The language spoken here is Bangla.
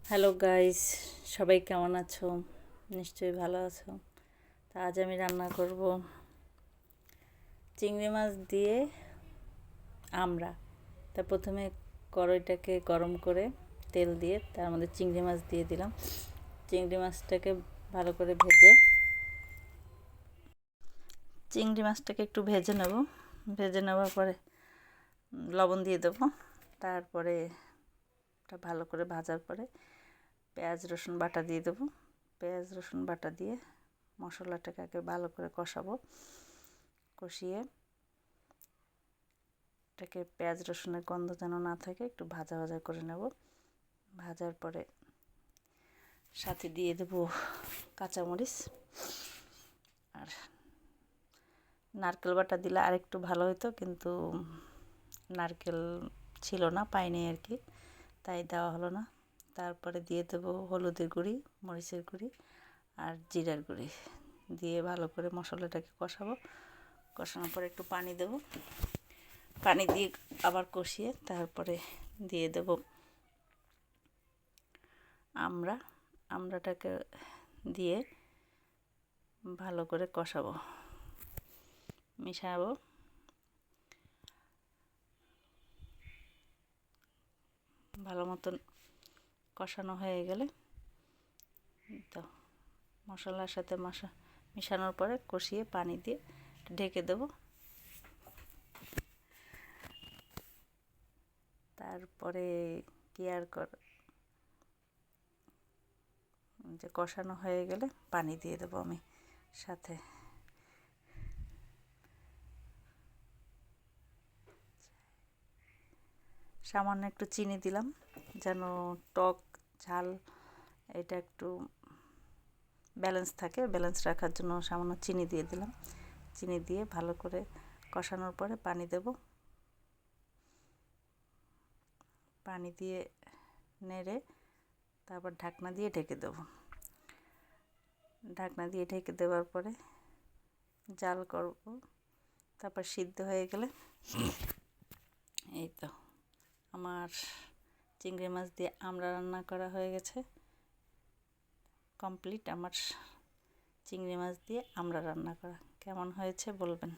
হ্যালো গাইস, সবাই কেমন আছো? নিশ্চয়ই ভালো আছো। তা আজ আমি রান্না করব চিংড়ি মাছ দিয়ে আমড়া। তা প্রথমে কড়াইটাকে গরম করে তেল দিয়ে তার মধ্যে চিংড়ি মাছ দিয়ে দিলাম। চিংড়ি মাছটাকে ভালো করে চিংড়ি মাছটাকে একটু ভেজে নেব। ভেজে নেওয়ার পরে লবণ দিয়ে দেবো। তারপরে এটা ভালো করে ভাজার পরে পেঁয়াজ রসুন বাটা দিয়ে দেবো। পেঁয়াজ রসুন বাটা দিয়ে মশলাটাকে আগে ভালো করে কষাবো। কষিয়ে এটাকে পেঁয়াজ রসুনের গন্ধ যেন না থাকে একটু ভাজা ভাজা করে নেব। ভাজার পরে সাথে দিয়ে দেবো কাঁচামরিচ আর নারকেল বাটা দিলে আরেকটু ভালো হতো, কিন্তু নারকেল ছিল না, পাইনি আর কি, তাই দেওয়া হলো না। তারপরে দিয়ে দেবো হলুদের গুঁড়ি, মরিচের গুঁড়ি আর জিরার গুঁড়ি দিয়ে ভালো করে মশলাটাকে কষাবো। কষানোর পরে একটু পানি দেব। পানি দিয়ে আবার কষিয়ে তারপরে দিয়ে দেব আমড়াটাকে দিয়ে ভালো করে কষাবো, মিশাবো। ভালো মতন কষানো হয়ে গেলে তো মশলার সাথে মিশানোর পরে কষিয়ে পানি দিয়ে ঢেকে দেব। তারপরে কি আর যে কষানো হয়ে গেলে পানি দিয়ে দেবো আমি সাথে। সামান্য একটু চিনি দিলাম যেন টক ঝাল এটা একটু ব্যালেন্স থাকে, ব্যালেন্স রাখার জন্য সামান্য চিনি দিয়ে দিলাম। চিনি দিয়ে ভালো করে কষানোর পরে পানি দেব। পানি দিয়ে নেড়ে তারপর ঢাকনা দিয়ে ঢেকে দেব। ঢাকনা দিয়ে ঢেকে দেওয়ার পরে জাল করব। তারপর সিদ্ধ হয়ে গেলে এই তো আমার চিংড়ি মাছ দিয়ে আমড়া রান্না করা হয়ে গেছে। কমপ্লিট আমার চিংড়ি মাছ দিয়ে আমড়া রান্না করা। কেমন হয়েছে বলবেন।